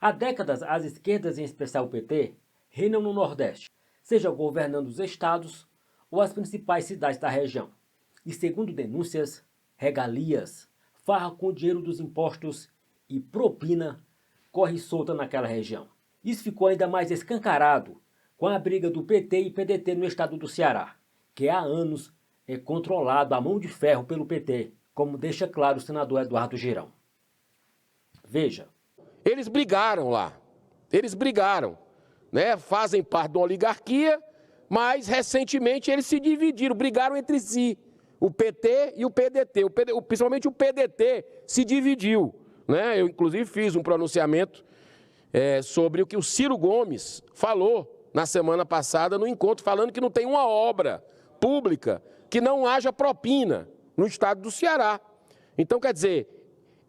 Há décadas, as esquerdas, em especial o PT, reinam no Nordeste, seja governando os estados ou as principais cidades da região. E segundo denúncias, regalias, farra com o dinheiro dos impostos e propina corre solta naquela região. Isso ficou ainda mais escancarado com a briga do PT e PDT no estado do Ceará, que há anos é controlado a mão de ferro pelo PT, como deixa claro o senador Eduardo Girão. Veja. Eles brigaram lá, né? Fazem parte de uma oligarquia, mas recentemente eles se dividiram, brigaram entre si, o PT e o PDT, principalmente o PDT se dividiu, né? Eu inclusive fiz um pronunciamento sobre o que o Ciro Gomes falou na semana passada no encontro, falando que não tem uma obra pública que não haja propina no estado do Ceará. Então, quer dizer,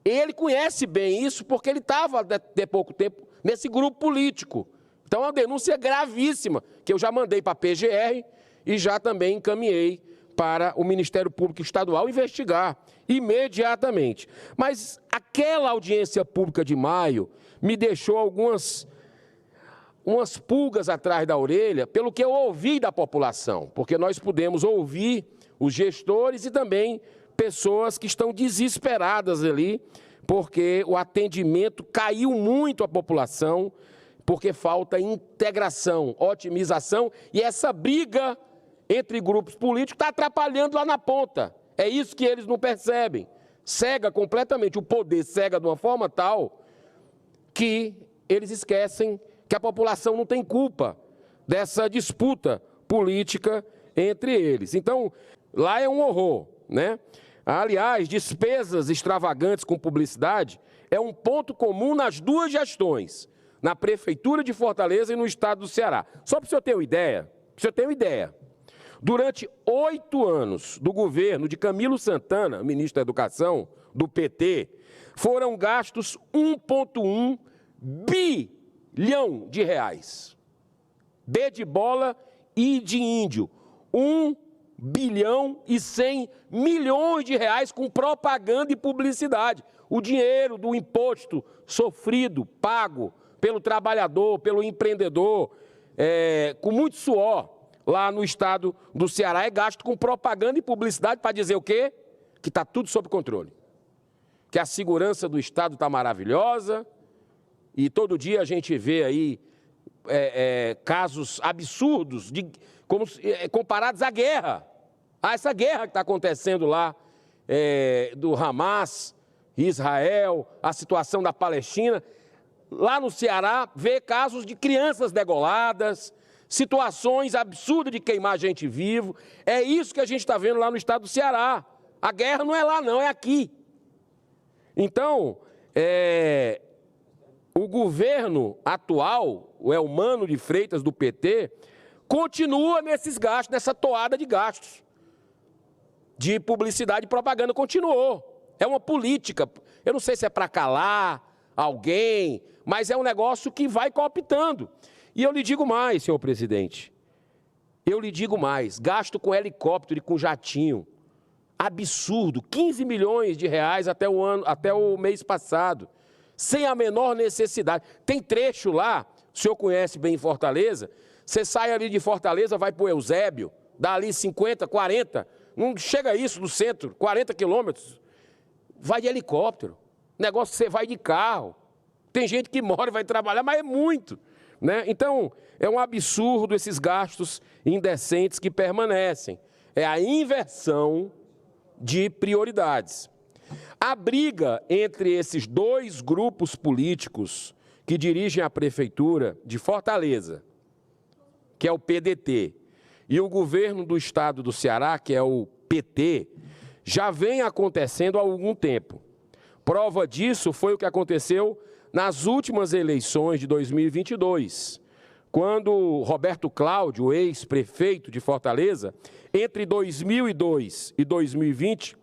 ele conhece bem isso porque ele estava até pouco tempo nesse grupo político. Então é uma denúncia gravíssima que eu já mandei para a PGR e já também encaminhei para o Ministério Público Estadual investigar imediatamente. Mas aquela audiência pública de maio me deixou umas pulgas atrás da orelha pelo que eu ouvi da população, porque nós pudemos ouvir os gestores e também pessoas que estão desesperadas ali, porque o atendimento caiu muito à população, porque falta integração, otimização, e essa briga entre grupos políticos está atrapalhando lá na ponta. É isso que eles não percebem. Cega completamente, o poder cega de uma forma tal que eles esquecem que a população não tem culpa dessa disputa política entre eles. Então, lá é um horror, né? Aliás, despesas extravagantes com publicidade é um ponto comum nas duas gestões, na Prefeitura de Fortaleza e no estado do Ceará. Só para o senhor ter uma ideia, durante 8 anos do governo de Camilo Santana, ministro da Educação, do PT, foram gastos 1,1 bilhão de reais. B de bola e de índio. 1 bilhão e 100 milhões de reais com propaganda e publicidade. O dinheiro do imposto sofrido, pago pelo trabalhador, pelo empreendedor, com muito suor lá no estado do Ceará, é gasto com propaganda e publicidade para dizer o quê? Que está tudo sob controle. Que a segurança do estado está maravilhosa e todo dia a gente vê aí casos absurdos comparados à guerra. Essa guerra que está acontecendo lá, do Hamas, Israel, a situação da Palestina. Lá no Ceará, vê casos de crianças degoladas, situações absurdas de queimar gente vivo. É isso que a gente está vendo lá no estado do Ceará. A guerra não é lá não, é aqui. Então, o governo atual, o Elmano de Freitas do PT, continua nesses gastos, nessa toada de gastos. De publicidade e propaganda continuou. É uma política. Eu não sei se é para calar alguém, mas é um negócio que vai cooptando. E eu lhe digo mais, senhor presidente. Eu lhe digo mais. Gasto com helicóptero e com jatinho. Absurdo. 15 milhões de reais até o mês passado. Sem a menor necessidade. Tem trecho lá, o senhor conhece bem Fortaleza. Você sai ali de Fortaleza, vai para o Eusébio, dá ali 50, 40... Não chega isso no centro, 40 quilômetros, vai de helicóptero. Negócio que você vai de carro. Tem gente que mora e vai trabalhar, mas é muito, né? Então, é um absurdo esses gastos indecentes que permanecem. É a inversão de prioridades. A briga entre esses dois grupos políticos que dirigem a Prefeitura de Fortaleza, que é o PDT, e o governo do estado do Ceará, que é o PT, já vem acontecendo há algum tempo. Prova disso foi o que aconteceu nas últimas eleições de 2022, quando Roberto Cláudio, o ex-prefeito de Fortaleza, entre 2002 e 2020,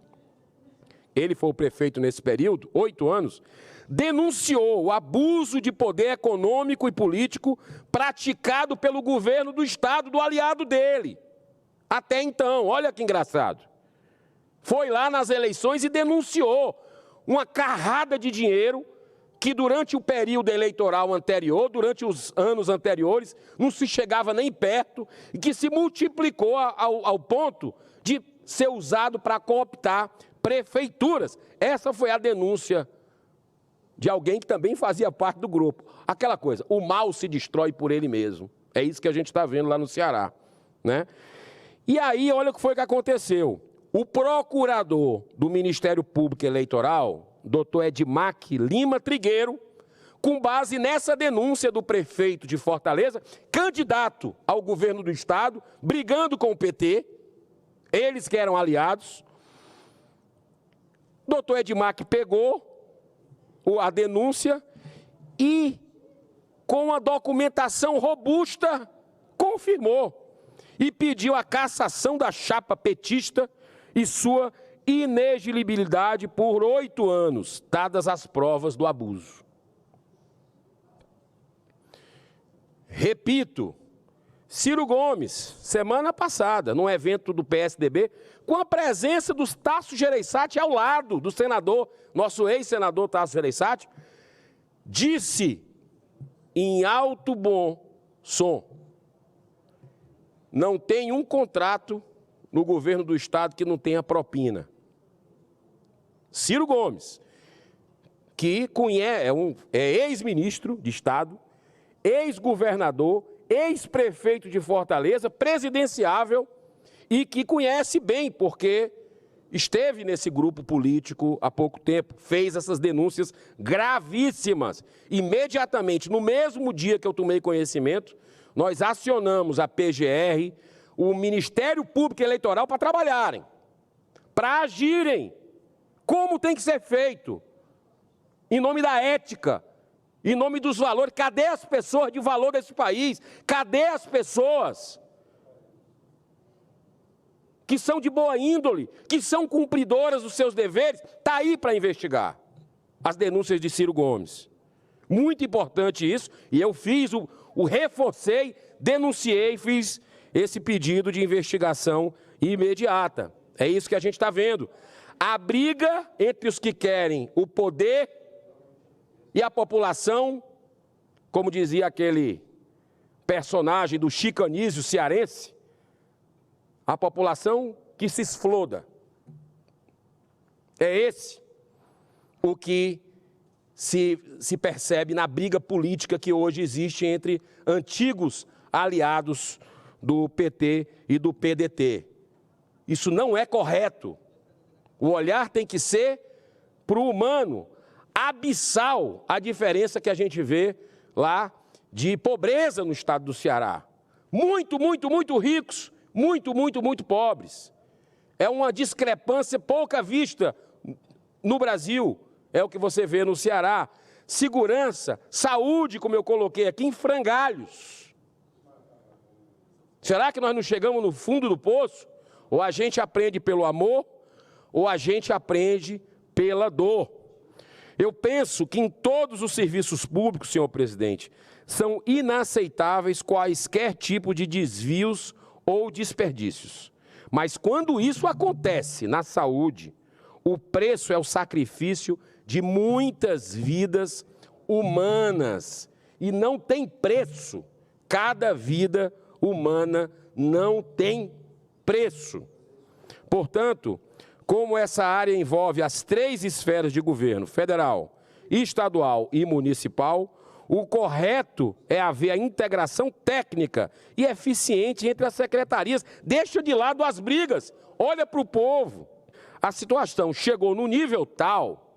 ele foi o prefeito nesse período, 8 anos, denunciou o abuso de poder econômico e político praticado pelo governo do estado, do aliado dele. Até então, olha que engraçado. Foi lá nas eleições e denunciou uma carrada de dinheiro que durante o período eleitoral anterior, durante os anos anteriores, não se chegava nem perto e que se multiplicou ao ponto de ser usado para cooptar prefeituras. Essa foi a denúncia de alguém que também fazia parte do grupo. Aquela coisa, o mal se destrói por ele mesmo. É isso que a gente está vendo lá no Ceará, né? E aí, olha o que foi que aconteceu. O procurador do Ministério Público Eleitoral, doutor Edmac Lima Trigueiro, com base nessa denúncia do prefeito de Fortaleza, candidato ao governo do estado, brigando com o PT, eles que eram aliados, doutor Edmac pegou a denúncia e, com a documentação robusta, confirmou e pediu a cassação da chapa petista e sua inelegibilidade por 8 anos, dadas as provas do abuso. Repito, Ciro Gomes, semana passada, num evento do PSDB, com a presença do Tasso Gereissati ao lado do senador, nosso ex-senador Tasso Gereissati, disse em alto bom som: não tem um contrato no governo do estado que não tenha propina. Ciro Gomes, que é ex-ministro de Estado, ex-governador, ex-prefeito de Fortaleza, presidenciável, e que conhece bem, porque esteve nesse grupo político há pouco tempo, fez essas denúncias gravíssimas. Imediatamente, no mesmo dia que eu tomei conhecimento, nós acionamos a PGR, o Ministério Público Eleitoral, para trabalharem, para agirem, como tem que ser feito, em nome da ética, em nome dos valores. Cadê as pessoas de valor desse país? Cadê as pessoas que são de boa índole, que são cumpridoras dos seus deveres? Está aí para investigar as denúncias de Ciro Gomes. Muito importante isso, e eu fiz, reforcei, denunciei, fiz esse pedido de investigação imediata. É isso que a gente está vendo. A briga entre os que querem o poder e a população, como dizia aquele personagem do Chico Anísio cearense, a população que se exploda. É esse o que se percebe na briga política que hoje existe entre antigos aliados do PT e do PDT. Isso não é correto. O olhar tem que ser para o humano, abissal a diferença que a gente vê lá de pobreza no estado do Ceará. Muito, muito, muito ricos, muito, muito, muito pobres. É uma discrepância pouca vista no Brasil, é o que você vê no Ceará. Segurança, saúde, como eu coloquei aqui, em frangalhos. Será que nós não chegamos no fundo do poço? Ou a gente aprende pelo amor, ou a gente aprende pela dor. Eu penso que em todos os serviços públicos, senhor presidente, são inaceitáveis quaisquer tipo de desvios ou desperdícios. Mas quando isso acontece na saúde, o preço é o sacrifício de muitas vidas humanas. E não tem preço. Cada vida humana não tem preço. Portanto, como essa área envolve as 3 esferas de governo, federal, estadual e municipal, o correto é haver a integração técnica e eficiente entre as secretarias. Deixa de lado as brigas, olha para o povo. A situação chegou no nível tal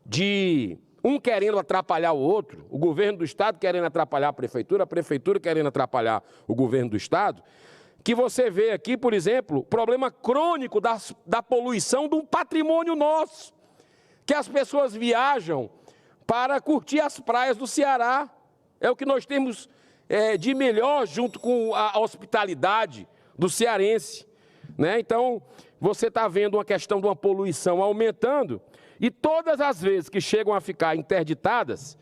de um querendo atrapalhar o outro, o governo do estado querendo atrapalhar a prefeitura querendo atrapalhar o governo do estado, que você vê aqui, por exemplo, o problema crônico da poluição de um patrimônio nosso, que as pessoas viajam para curtir as praias do Ceará. É o que nós temos de melhor junto com a hospitalidade do cearense, né? Então, você está vendo uma questão de uma poluição aumentando e todas as vezes que chegam a ficar interditadas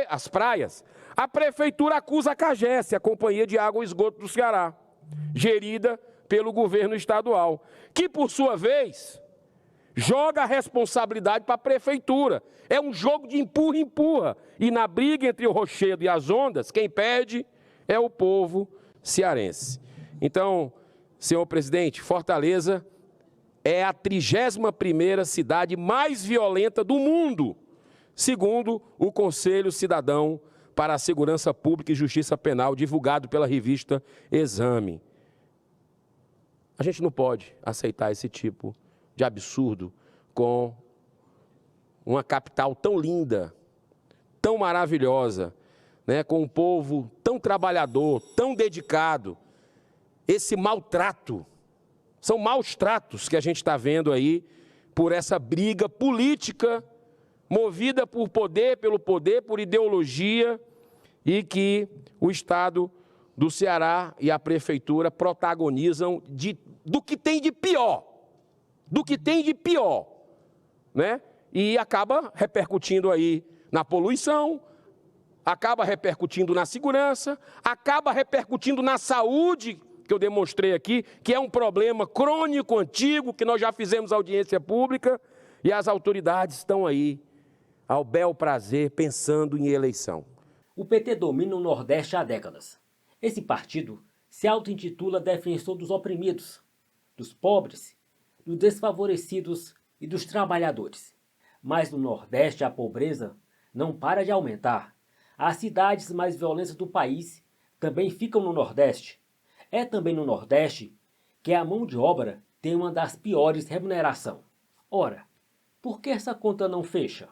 as praias, a prefeitura acusa a CAGES, a Companhia de Água e Esgoto do Ceará, gerida pelo governo estadual, que, por sua vez, joga a responsabilidade para a prefeitura. É um jogo de empurra-empurra. E na briga entre o Rochedo e as Ondas, quem perde é o povo cearense. Então, senhor presidente, Fortaleza é a 31ª cidade mais violenta do mundo, segundo o Conselho Cidadão para a Segurança Pública e Justiça Penal, divulgado pela revista Exame. A gente não pode aceitar esse tipo de absurdo com uma capital tão linda, tão maravilhosa, né, com um povo tão trabalhador, tão dedicado. Esse maltrato, são maus tratos que a gente está vendo aí por essa briga política, movida por poder, pelo poder, por ideologia, e que o Estado do Ceará e a Prefeitura protagonizam do que tem de pior, né? E acaba repercutindo aí na poluição, acaba repercutindo na segurança, acaba repercutindo na saúde, que eu demonstrei aqui, que é um problema crônico, antigo, que nós já fizemos audiência pública, e as autoridades estão aí, ao bel prazer, pensando em eleição. O PT domina o Nordeste há décadas. Esse partido se auto-intitula defensor dos oprimidos, dos pobres, dos desfavorecidos e dos trabalhadores. Mas no Nordeste a pobreza não para de aumentar. As cidades mais violentas do país também ficam no Nordeste. É também no Nordeste que a mão de obra tem uma das piores remunerações. Ora, por que essa conta não fecha?